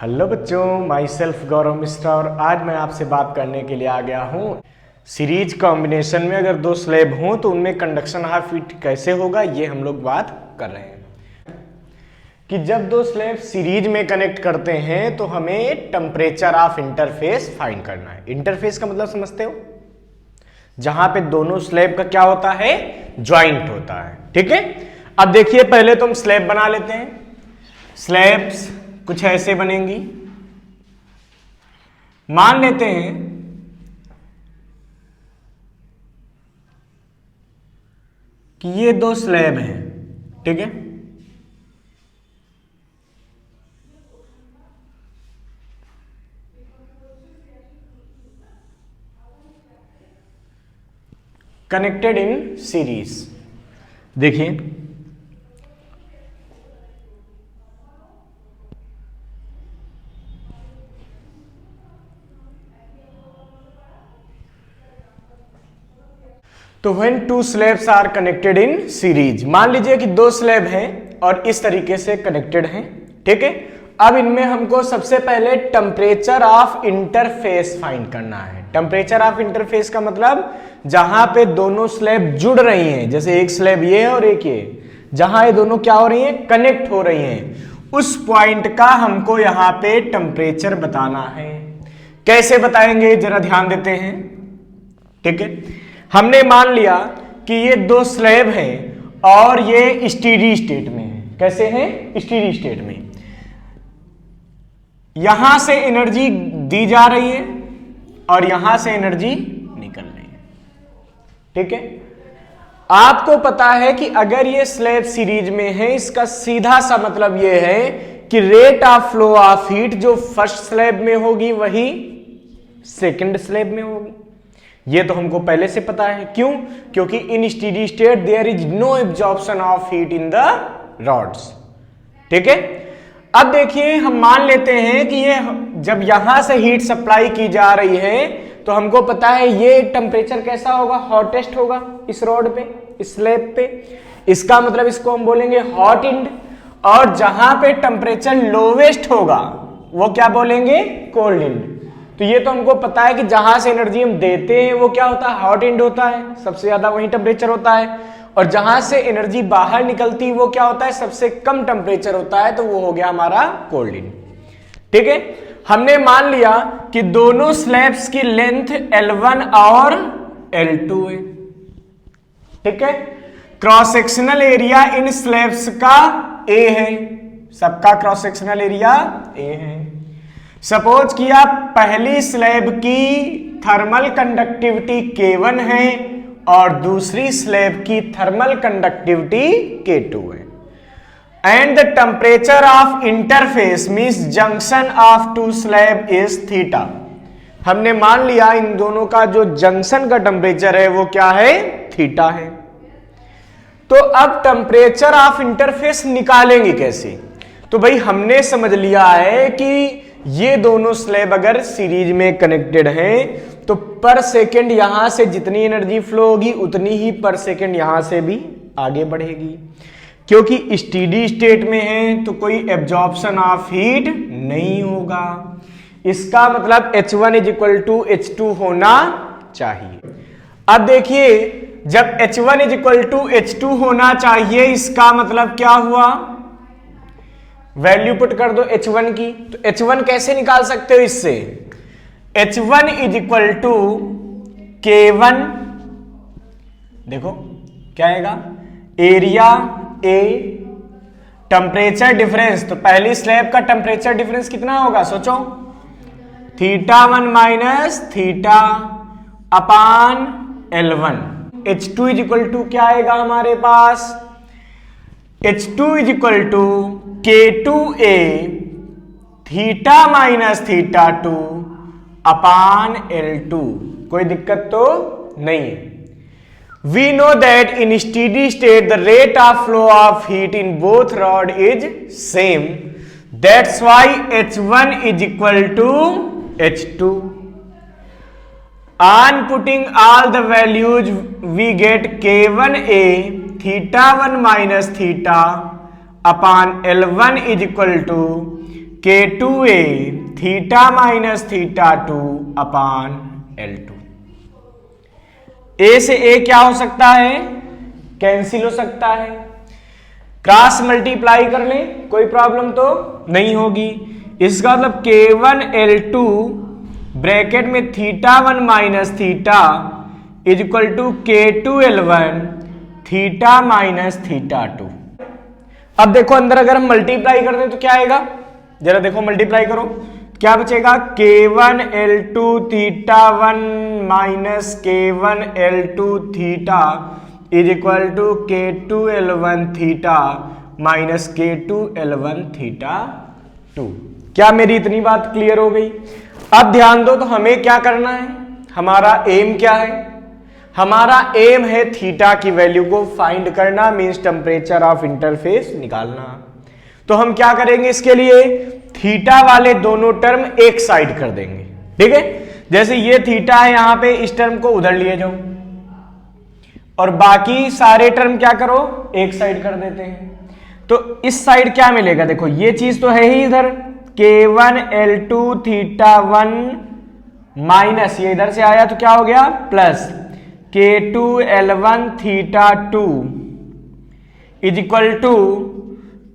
Hello बच्चों, my self गौरव मिश्रा और आज मैं आपसे बात करने के लिए आ गया हूँ। सीरीज कॉम्बिनेशन में अगर दो स्लैब हों तो उनमें कंडक्शन हाफ हीट कैसे होगा, ये हम लोग बात कर रहे हैं कि जब दो स्लैब सीरीज में कनेक्ट करते हैं तो हमें टेम्परेचर ऑफ इंटरफेस फाइंड करना है। इंटरफेस का मतलब समझते हो, जहां पे दोनों स्लैब का क्या होता है, ज्वाइंट होता है। ठीक है, अब देखिए पहले तो हम स्लैब बना लेते हैं। स्लैब्स कुछ ऐसे बनेंगी। मान लेते हैं कि ये दो स्लैब हैं। ठीक है, कनेक्टेड इन सीरीज। देखिए तो when two slabs are connected in series, मान लीजिए कि दो स्लैब हैं और इस तरीके से कनेक्टेड हैं। ठीक है, अब इनमें हमको सबसे पहले टेम्परेचर ऑफ इंटरफेस फाइंड करना है। टेम्परेचर ऑफ इंटरफेस का मतलब जहां पे दोनों स्लैब जुड़ रही हैं, जैसे एक स्लैब ये है और एक ये, जहां ये दोनों क्या हो रही हैं, कनेक्ट हो रही हैं, उस पॉइंट का हमको यहां पे टेम्परेचर बताना है। कैसे बताएंगे जरा ध्यान देते हैं। ठीक है, हमने मान लिया कि ये दो स्लैब हैं और ये स्टेडी स्टेट में है। कैसे हैं, स्टेडी स्टेट में। यहां से एनर्जी दी जा रही है और यहां से एनर्जी निकल रही है। ठीक है, आपको पता है कि अगर ये स्लैब सीरीज में है, इसका सीधा सा मतलब ये है कि rate of flow of heat जो फर्स्ट स्लैब में होगी वही सेकंड स्लैब में होगी। ये तो हमको पहले से पता है। क्यों? क्योंकि in steady state there is no absorption of heat in the rods. ठीक है, अब देखिए हम मान लेते हैं कि ये जब यहां से हीट सप्लाई की जा रही है तो हमको पता है ये टेम्परेचर कैसा होगा, हॉटेस्ट होगा इस रॉड पे, इस स्लैब पे। इसका मतलब इसको हम बोलेंगे हॉट एंड, और जहां पे टेम्परेचर लोवेस्ट होगा वो क्या बोलेंगे, कोल्ड एंड। तो ये तो हमको पता है कि जहां से एनर्जी हम देते हैं वो क्या होता है, हॉट एंड होता है, सबसे ज्यादा वही टेम्परेचर होता है। और जहां से एनर्जी बाहर निकलती है वो क्या होता है, सबसे कम टेम्परेचर होता है, तो वो हो गया हमारा कोल्ड एंड। ठीक है, हमने मान लिया कि दोनों स्लैब्स की लेंथ L1 और L2 है। ठीक है, cross sectional area in slabs का A है, सबका क्रॉस सेक्शनल एरिया A है। सपोज किया पहली स्लैब की थर्मल कंडक्टिविटी K1 है और दूसरी स्लैब की थर्मल कंडक्टिविटी K2 है, and the temperature of interface means junction of two slab is theta. हमने मान लिया इन दोनों का जो जंक्शन का टेम्परेचर है वो क्या है, थीटा है। तो अब टेम्परेचर ऑफ इंटरफेस निकालेंगे कैसे? तो भाई हमने समझ लिया है कि ये दोनों स्लैब अगर सीरीज में कनेक्टेड हैं तो पर सेकेंड यहां से जितनी एनर्जी फ्लो होगी उतनी ही पर सेकेंड यहां से भी आगे बढ़ेगी। क्योंकि स्टेडी स्टेट में है तो कोई एब्जॉर्प्शन ऑफ हीट नहीं होगा। इसका मतलब H1 is equal to H2 होना चाहिए। अब देखिए जब H1 is equal to H2 होना चाहिए, इसका मतलब क्या हुआ, वैल्यू पुट कर दो H1 की। तो H1 कैसे निकाल सकते हो इससे, H1 is equal to K1, देखो क्या आएगा, एरिया A, टेम्परेचर डिफरेंस। तो पहली स्लैब का टेम्परेचर डिफरेंस कितना होगा, सोचो, θ1 minus theta upon L1। H2 is equal to क्या आएगा हमारे पास, H2 इज इक्वल टू K2A theta minus θ2 upon L2। कोई दिक्कत तो नहीं है। We know that in steady state the rate of flow of heat in both rod is same. That's why H1 is equal to H2. On putting all the values we get K1A θ1 minus theta upon L1 is equal to K2A theta minus theta 2 upon L2। ए से ए क्या हो सकता है, cancel हो सकता है, cross multiply कर लें, कोई प्रॉब्लम तो नहीं होगी। इसका मतलब K1 L2 ब्रैकेट में theta 1 minus theta is equal to K2 L1 theta minus theta 2। अब देखो अंदर अगर हम मल्टीप्लाई कर दें तो क्या आएगा, जरा देखो मल्टीप्लाई करो, क्या बचेगा, K1 L2 theta 1 minus K1 L2 theta is equal to K2 L1 theta minus K2 L1 theta 2। क्या मेरी इतनी बात क्लियर हो गई? अब ध्यान दो, तो हमें क्या करना है, हमारा एम क्या है, हमारा एम है थीटा की वैल्यू को फाइंड करना, मींस टेम्परेचर ऑफ इंटरफेस निकालना। तो हम क्या करेंगे, इसके लिए थीटा वाले दोनों टर्म एक साइड कर देंगे, ठीक है। जैसे ये थीटा है यहां पे, इस टर्म को उधर लिए जाओ और बाकी सारे टर्म क्या करो, एक साइड कर देते हैं। तो इस साइड क्या मिलेगा, देखो ये चीज तो है ही इधर, K1 L2 थीटा 1 माइनस ये इधर से आया तो क्या हो गया, plus K2 L1 theta 2 is equal to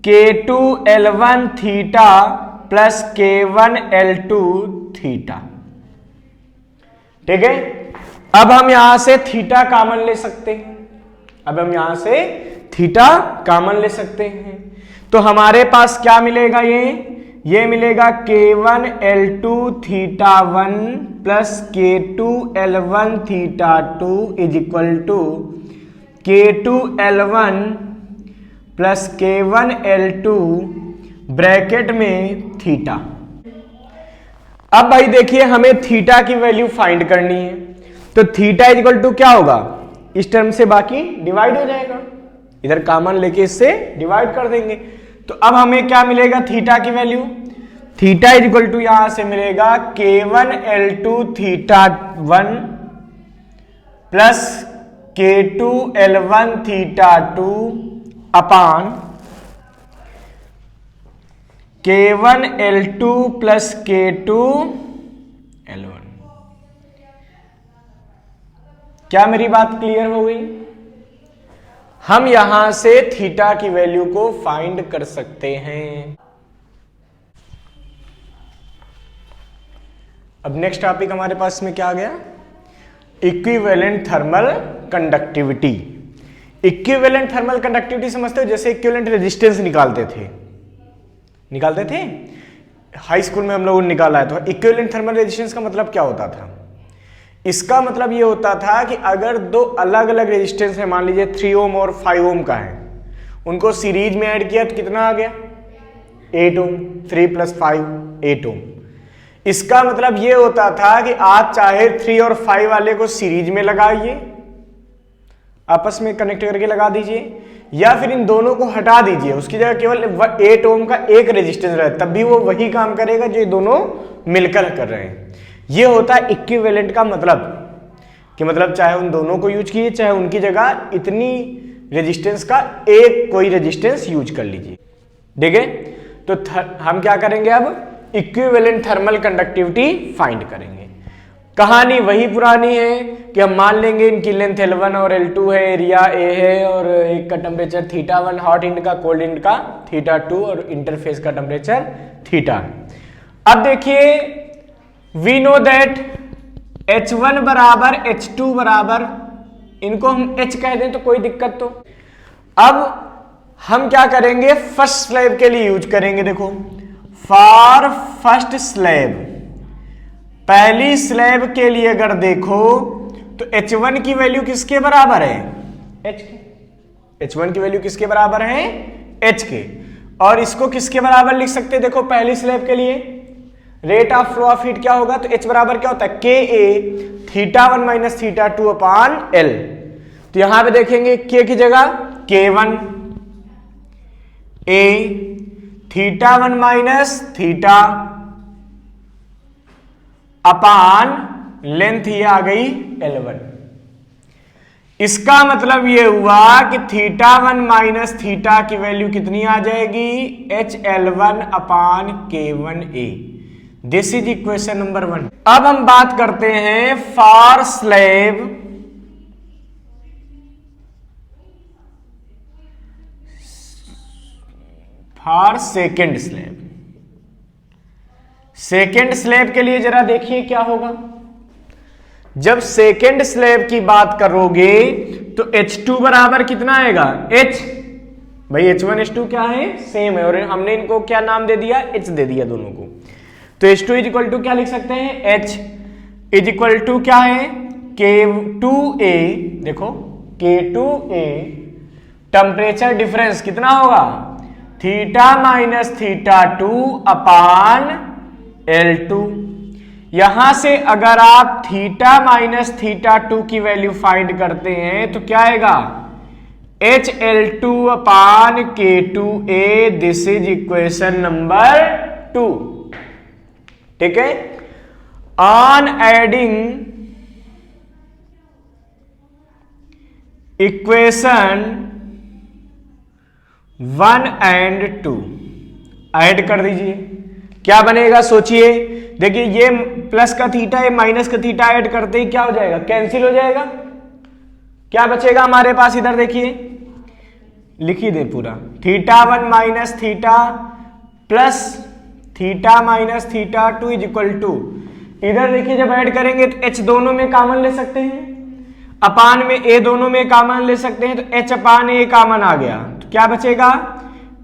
K2 L1 theta plus K1 L2 theta, ठीक है। अब हम यहां से थीटा कॉमन ले सकते हैं, अब हम यहां से थीटा कॉमन ले सकते हैं। तो हमारे पास क्या मिलेगा, ये मिलेगा K1 L2 theta 1 plus K2 L1 theta 2 is equal to K2 L1 plus K1 L2 bracket में थीटा। अब भाई देखिए हमें थीटा की वैल्यू फाइंड करनी है, तो थीटा इज इक्वल टू क्या होगा, इस टर्म से बाकी डिवाइड हो जाएगा, इधर कॉमन लेके इससे डिवाइड कर देंगे। तो अब हमें क्या मिलेगा, थीटा की value, theta is equal to यहां से मिलेगा K1 L2 theta 1 plus K2 L1 theta 2 upon K1 L2 plus K2 L1। क्या मेरी बात क्लियर हो गई? हम यहां से थीटा की वैल्यू को फाइंड कर सकते हैं। अब नेक्स्ट टॉपिक हमारे पास में क्या आ गया, equivalent thermal conductivity. Equivalent thermal conductivity समझते हो, जैसे इक्विवेलेंट रेजिस्टेंस निकालते थे हाई स्कूल में हम लोगों ने निकाला है। तो इक्विवेलेंट थर्मल रेजिस्टेंस का मतलब क्या होता था, इसका मतलब ये होता था कि अगर दो अलग अलग रेजिस्टेंस है, मान लीजिए 3 ओम और 5 ओम का है, उनको सीरीज में ऐड किया तो कितना आ गया, 8 ओम, 3 + 5 8 ओम। इसका मतलब ये होता था कि आप चाहे 3 और 5 वाले को सीरीज में लगाइए, आपस में कनेक्ट करके लगा दीजिए, या फिर इन दोनों को हटा दीजिए, उसकी जगह केवल 8 ओम का एक रेजिस्टेंस रहे, तब भी वो वही काम करेगा जो ये दोनों मिलकर कर रहे हैं। ये होता है इक्विवेलेंट का मतलब, कि मतलब चाहे उन दोनों को यूज कीजिए, चाहे उनकी जगह इतनी रेजिस्टेंस का एक कोई रेजिस्टेंस यूज कर लीजिए, ठीक है। तो हम क्या करेंगे, अब इक्विवेलेंट थर्मल कंडक्टिविटी फाइंड करेंगे। कहानी वही पुरानी है कि हम मान लेंगे इनकी लेंथ L1 और L2 है, एरिया A है, और एक का टेम्परेचर θ1 हॉट एंड का, कोल्ड एंड का θ2, और इंटरफेस का टेम्परेचर θ। अब देखिए वी नो दैट H1 बराबर H2 बराबर, इनको हम H कह दें तो कोई दिक्कत। तो अब हम क्या करेंगे, फर्स्ट स्लैब के लिए यूज करेंगे। देखो फॉर फर्स्ट स्लैब, पहली स्लैब के लिए अगर देखो तो H1 की वैल्यू किसके बराबर है, H के। H1 की वैल्यू किसके बराबर है, H के। और इसको किसके बराबर लिख सकते हैं, देखो पहली स्लैब के लिए rate of flow of heat क्या होगा, तो H बराबर क्या होता है, KA θ1 माइनस θ2 अपान L। तो यहां पे देखेंगे K की जगह K1 A θ1 minus θ upon length ये आ गई L1। इसका मतलब ये हुआ कि θ1 माइनस थीटा की वैल्यू कितनी आ जाएगी, HL1/K1A। This is equation number 1। अब हम बात करते हैं for slab for second slab. Second slab के लिए जरा देखिए क्या होगा। जब सेकेंड स्लैब की बात करोगे तो H2 बराबर कितना आएगा, H, भाई H1 H2 क्या है, सेम है, और हमने इनको क्या नाम दे दिया, H दे दिया दोनों को। तो H2 इज इक्वल टू क्या लिख सकते हैं, H इज इक्वल टू क्या है, K2A। देखो K2A टेम्परेचर डिफरेंस कितना होगा, थीटा माइनस θ2/L2। यहां से अगर आप थीटा माइनस θ2 की वैल्यू फाइंड करते हैं तो क्या आएगा, HL2/K2A। This is equation number 2। ठीक है, on adding equation 1 and 2 add कर दीजिए, क्या बनेगा सोचिए। देखिए ये प्लस का थीटा ये माइनस का थीटा ऐड करते ही क्या हो जाएगा, कैंसिल हो जाएगा। क्या बचेगा हमारे पास, इधर देखिए लिखी दे पूरा, θ1 minus theta plus theta minus θ2 is equal to, इधर देखिए जब ऐड करेंगे तो H दोनों में कॉमन ले सकते हैं, अपान में A दोनों में कॉमन ले सकते हैं, तो H/A कॉमन आ गया, तो क्या बचेगा,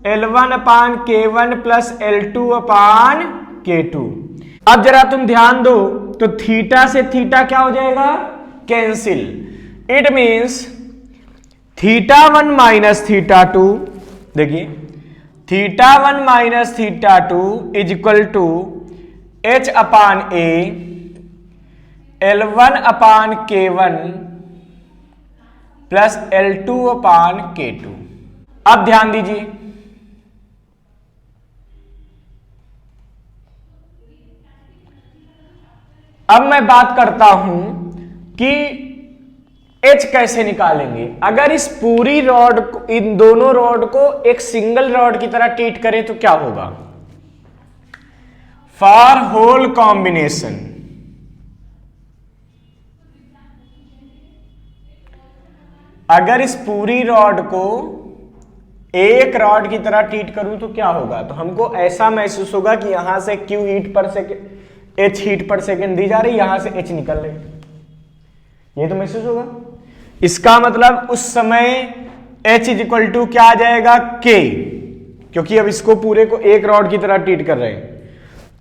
L1/K1 प्लस L2/K2। अब जरा तुम ध्यान दो तो थीटा से थीटा क्या हो जाएगा, कैंसिल। इट मींस θ1 माइनस θ2, देखिए θ1 minus θ2 is equal to H/A L1/K1 plus L2/K2। अब ध्यान दीजिए, अब मैं बात करता हूं कि H कैसे निकालेंगे। अगर इस पूरी रॉड को, इन दोनों रॉड को एक सिंगल रॉड की तरह ट्रीट करें तो क्या होगा, फॉर होल कॉम्बिनेशन अगर इस पूरी रॉड को एक रॉड की तरह ट्रीट करूं तो क्या होगा, तो हमको ऐसा महसूस होगा कि यहां से Q हीट पर सेकेंड, H हीट पर सेकेंड दी जा रही, यहां से H निकल रही, ये तो महसूस होगा। इसका मतलब उस समय H इज इक्वल टू क्या आ जाएगा, K, क्योंकि अब इसको पूरे को एक रॉड की तरह ट्रीट कर रहे हैं,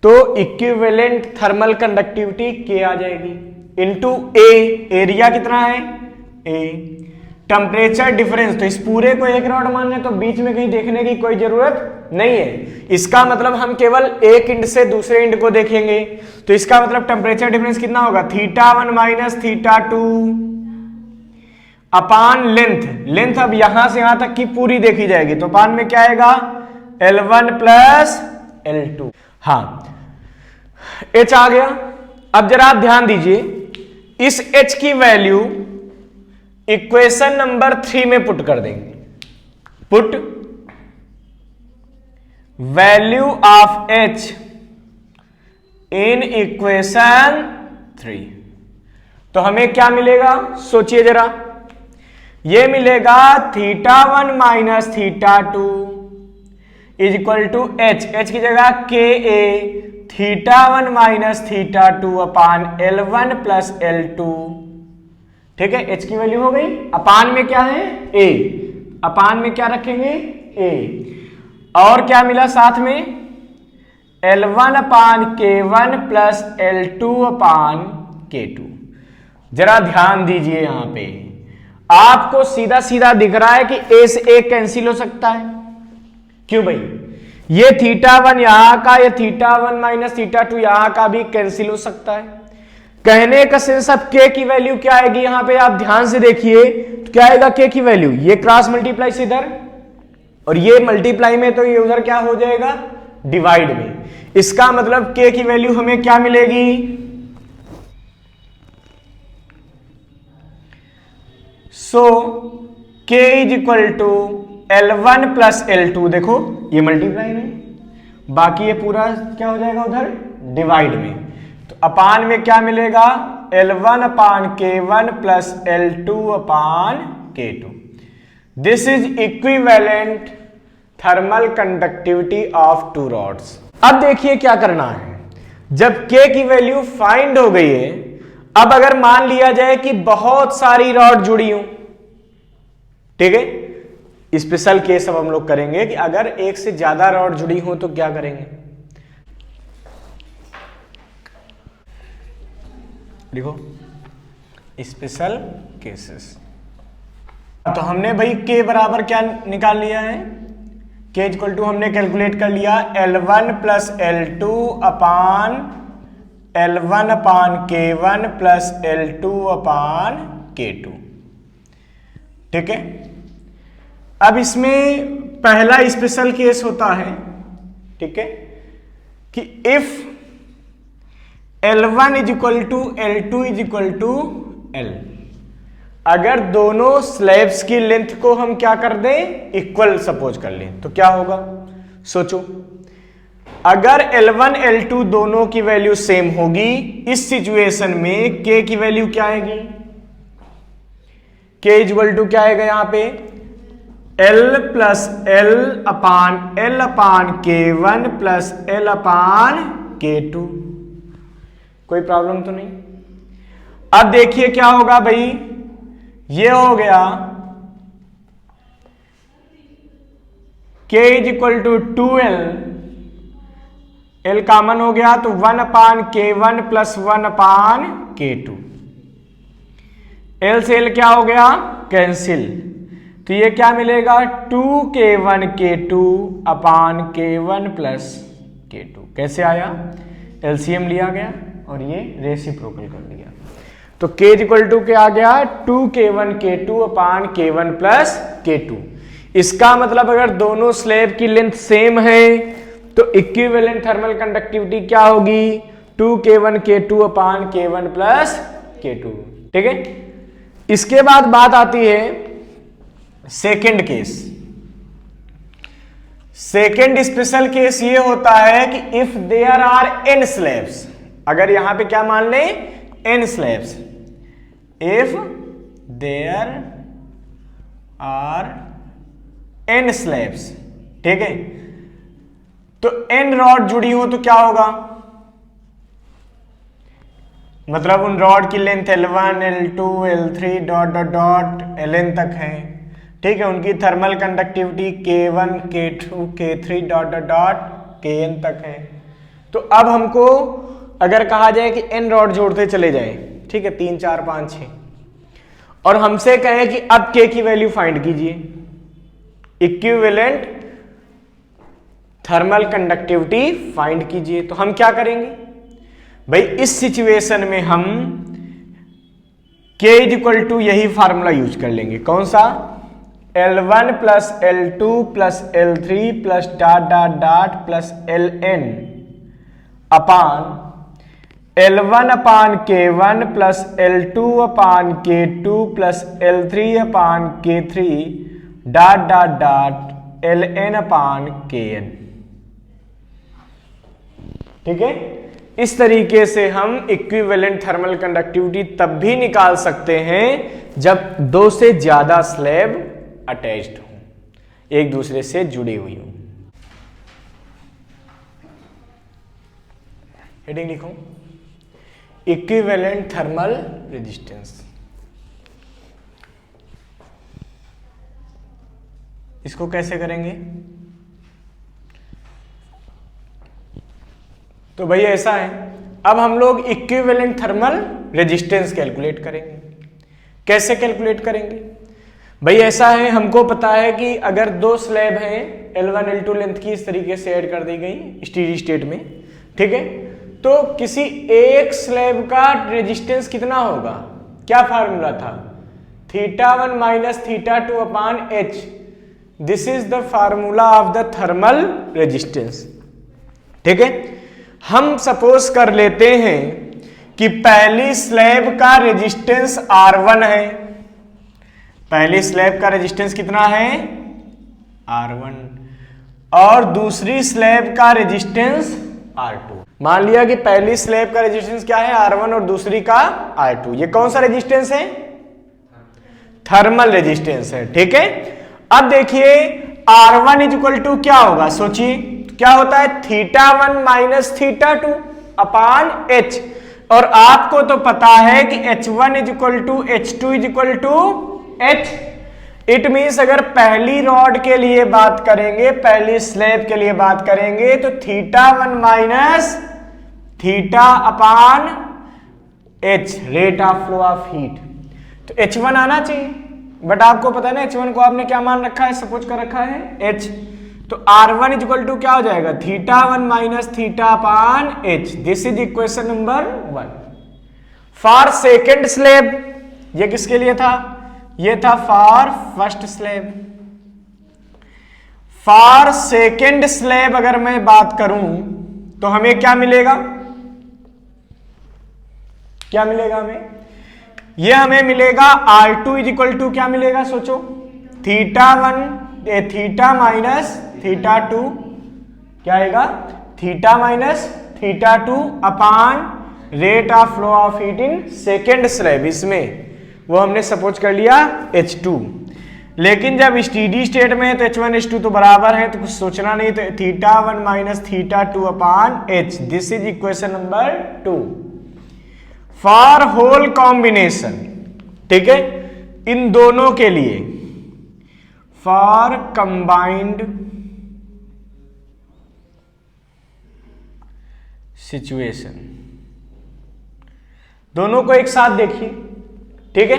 तो इक्विवेलेंट थर्मल कंडक्टिविटी K आ जाएगी इनटू A, एरिया कितना है A, टेम्परेचर डिफरेंस, तो इस पूरे को एक रॉड मान लें तो बीच में कहीं देखने की कोई जरूरत नहीं है। इसका मतलब हम केवल एक इंड से दूसरे इंड को देखेंगे, तो इसका मतलब टेम्परेचर डिफरेंस कितना होगा, θ1 माइनस θ2 अपान लेंथ, लेंथ अब यहां से यहां तक की पूरी देखी जाएगी, तो अपान में क्या आएगा, L1 प्लस L2। हाँ H आ गया। अब जरा आप ध्यान दीजिए, इस H की वैल्यू इक्वेशन नंबर 3 में पुट कर देंगे, put value of H in equation 3, तो हमें क्या मिलेगा सोचिए जरा, ये मिलेगा θ1 minus θ2 is equal to H, H की जगह KA θ1 माइनस θ2 अपान L1 प्लस L2। ठीक है, H की वैल्यू हो गई, अपान में क्या है A, अपान में क्या रखेंगे A, और क्या मिला साथ में L1/K1 प्लस L2/K2। जरा ध्यान दीजिए, यहां पे आपको सीधा सीधा दिख रहा है कि A से A कैंसिल हो सकता है, क्यों भाई, ये θ1 यहां का, ये θ1 माइनस θ2 यहां का भी कैंसिल हो सकता है। कहने का सेंस अब K की वैल्यू क्या आएगी, यहां पे आप ध्यान से देखिए तो क्या आएगा K की वैल्यू, ये क्रॉस मल्टीप्लाई से इधर और ये मल्टीप्लाई में, तो ये उधर क्या हो जाएगा डिवाइड में। इसका मतलब K की वैल्यू हमें क्या मिलेगी, so K is equal to L1 plus L2, देखो ये मल्टीप्लाई में, बाकी ये पूरा क्या हो जाएगा उधर डिवाइड में, तो अपान में क्या मिलेगा L1 upon K1 plus L2 upon K2। This is equivalent thermal conductivity of two rods. अब देखिए क्या करना है, जब K की वैल्यू फाइंड हो गई है, अब अगर मान लिया जाए कि बहुत सारी रॉड जुड़ी हूं, ठीक है, स्पेशल केस अब हम लोग करेंगे कि अगर एक से ज्यादा रॉड जुड़ी हो तो क्या करेंगे। देखो स्पेशल केसेस, तो हमने भाई K बराबर क्या निकाल लिया है, K इक्वल टू हमने कैलकुलेट कर लिया L1 प्लस L2 अपान L1 upon K1 plus L2 upon K2, ठीक है। अब इसमें पहला स्पेशल केस होता है, ठीक है, कि if L1 is equal to L2 is equal to L, अगर दोनों स्लैब्स की लेंथ को हम क्या कर दें इक्वल सपोज कर लें, तो क्या होगा सोचो। अगर L1 L2 दोनों की वैल्यू सेम होगी, इस सिचुएशन में K की वैल्यू क्या आएगी, K इक्वल टू क्या आएगा यहां पे L प्लस L अपान K1 प्लस L अपान K2। कोई प्रॉब्लम तो नहीं। अब देखिए क्या होगा भाई, ये हो गया K is equal to 2L, L common हो गया तो 1 upon K1 plus 1 upon K2, L से L क्या हो गया कैंसिल, तो ये क्या मिलेगा 2K1 K2 अपान K1 प्लस K2। कैसे आया, LCM लिया गया और ये रेसिप्रोकल कर दिया, तो K इक्वल टू क्या आ गया 2K1 K2 अपान K1 प्लस K2। इसका मतलब अगर दोनों स्लैब की लेंथ सेम है तो इक्विवेलेंट थर्मल कंडक्टिविटी क्या होगी 2K1 K2 अपान K1 प्लस K2, ठीक है। इसके बाद बात आती है second case. Second special case ये होता है कि if there are n slabs, अगर यहां पे क्या मान लें n slabs, if there are n slabs, ठीक है, तो n रॉड जुड़ी हो तो क्या होगा, मतलब उन रॉड की length L1 L2 L3 dot dot dot Ln तक है, ठीक है, उनकी thermal conductivity K1 K2 K3 dot dot dot Kn तक है। तो अब हमको अगर कहा जाए कि n रॉड जोड़ते चले जाए, ठीक है, 3 4 5 6, और हमसे कहे कि अब K की वैल्यू फाइंड कीजिए, इक्विवेलेंट थर्मल कंडक्टिविटी फाइंड कीजिए, तो हम क्या करेंगे भाई, इस सिचुएशन में हम K इज इक्वल टू यही फार्मूला यूज कर लेंगे, कौन सा L1 plus L2 plus L3 plus dot dot dot plus Ln अपान L1 upon K1 plus L2 upon K2 plus L3 अपान K3 dot dot dot Ln अपान Kn, ठीक है। इस तरीके से हम इक्विवेलेंट थर्मल कंडक्टिविटी तब भी निकाल सकते हैं जब दो से ज्यादा स्लैब अटैच्ड हो, एक दूसरे से जुड़ी हुई हो। हेडिंग लिखो इक्विवेलेंट थर्मल रेजिस्टेंस। इसको कैसे करेंगे, तो भाई ऐसा है, अब हम लोग इक्विवेलेंट थर्मल रेजिस्टेंस कैलकुलेट करेंगे। कैसे कैलकुलेट करेंगे भाई, ऐसा है, हमको पता है कि अगर दो स्लैब हैं L1 L2 लेंथ की, इस तरीके से ऐड कर दी गई स्टीडी स्टेट में, ठीक है, तो किसी एक स्लैब का रेजिस्टेंस कितना होगा, क्या फार्मूला था, θ1 minus θ2 upon H, this is the formula of the thermal resistance, ठीक है। हम सपोज कर लेते हैं कि पहली स्लैब का रेजिस्टेंस R1 है, पहली स्लैब का रेजिस्टेंस कितना है R1 और दूसरी स्लैब का रेजिस्टेंस R2। मान लिया कि पहली स्लैब का रेजिस्टेंस क्या है R1 और दूसरी का R2। ये कौन सा रेजिस्टेंस है? थर्मल रेजिस्टेंस है। ठीक है, अब देखिए R1 इज इक्वल टू क्या होगा, सोचिए क्या होता है θ1 माइनस θ2 अपान H। और आपको तो पता है कि H1 is equal to H2 is equal to H। It means अगर पहली रॉड के लिए बात करेंगे, पहली स्लैब के लिए बात करेंगे तो θ1 minus θ upon H rate of flow of heat. तो H1 आना चाहिए, बट आपको पता है ना H1 को आपने क्या मान रखा है, सपोज कर रखा है H। तो R1 इज इक्वल टू क्या हो जाएगा θ1 minus θ upon H। This is equation number 1 for second slab. ये किसके लिए था? ये था for first slab. For second slab अगर मैं बात करूं तो हमें क्या मिलेगा, क्या मिलेगा हमें? ये हमें मिलेगा R2 इज इक्वल टू क्या मिलेगा, सोचो θ माइनस θ2 क्या आएगा θ minus θ2 upon rate of flow of heat in second slab. इसमें वो हमने सपोज कर लिया H2, लेकिन जब स्टीडी स्टेट में है तो H1 H2 तो बराबर है, तो कुछ सोचना नहीं, तो θ1 minus θ2 upon H। This is equation number 2 for whole combination. ठीक है, इन दोनों के लिए फॉर कंबाइंड सिचुएशन, दोनों को एक साथ देखिए। ठीक है,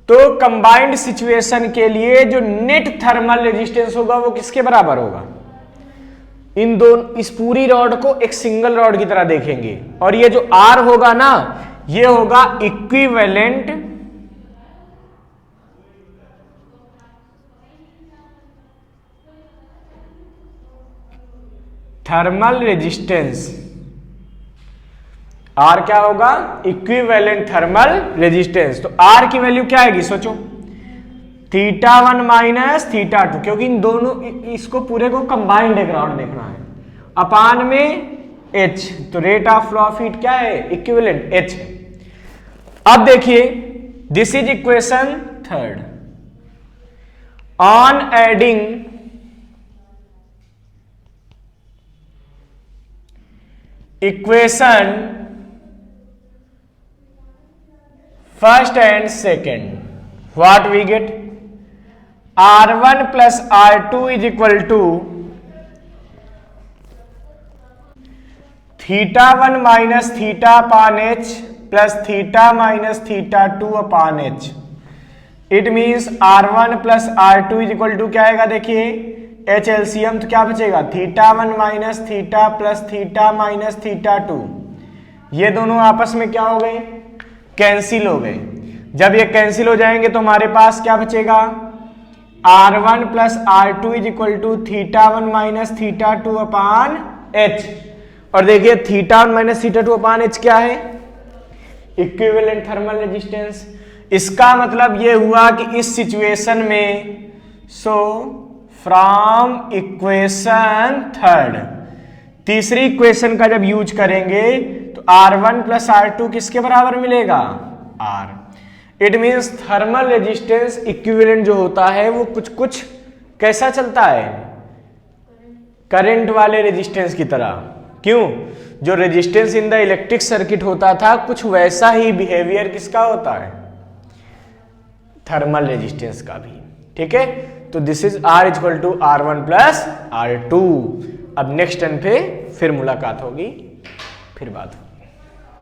तो कंबाइंड सिचुएशन के लिए जो नेट थर्मल रेजिस्टेंस होगा वो किसके बराबर होगा? इन दोनों, इस पूरी रॉड को एक सिंगल रॉड की तरह देखेंगे, और ये जो R होगा ना, ये होगा इक्विवेलेंट थर्मल रेजिस्टेंस। R क्या होगा? Equivalent thermal resistance. तो R की वैल्यू क्या आएगी, सोचो θ1 माइनस θ2, क्योंकि इन दोनों, इसको पूरे को कंबाइंड एक रॉड देखना है, अपान में H। तो rate of flow of heat क्या है? इक्विवेलेंट H है। अब देखिए this is equation 3। On adding equation first and second, what we get? R1 plus R2 is equal to θ1 minus θ upon H plus θ minus θ2 upon H। It means R1 plus R2 is equal to क्या आएगा, देखिए H LCM, तो क्या बचेगा θ1 minus θ plus θ minus θ2। ये दोनों आपस में क्या हो गए? कैंसिल हो गए। जब ये कैंसिल हो जाएंगे तो हमारे पास क्या बचेगा? R1 plus R2 is equal to θ1 minus θ2 upon H। और देखिए θ1 माइनस θ2 अपान H क्या है? Equivalent thermal resistance. इसका मतलब ये हुआ कि इस सिचुएशन में, सो फ्रॉम इक्वेशन 3, तीसरी इक्वेशन का जब यूज करेंगे तो R1 प्लस R2 किसके बराबर मिलेगा? R। It means thermal resistance equivalent जो होता है वो कुछ कुछ कैसा चलता है? करंट वाले रेजिस्टेंस की तरह। क्यों? जो resistance in the electric circuit होता था, कुछ वैसा ही बिहेवियर किसका होता है? थर्मल रेजिस्टेंस का भी। ठीक है, तो this is R is equal to R1 plus R2। अब नेक्स्ट टर्न पे फिर मुलाकात होगी, फिर बात होगी।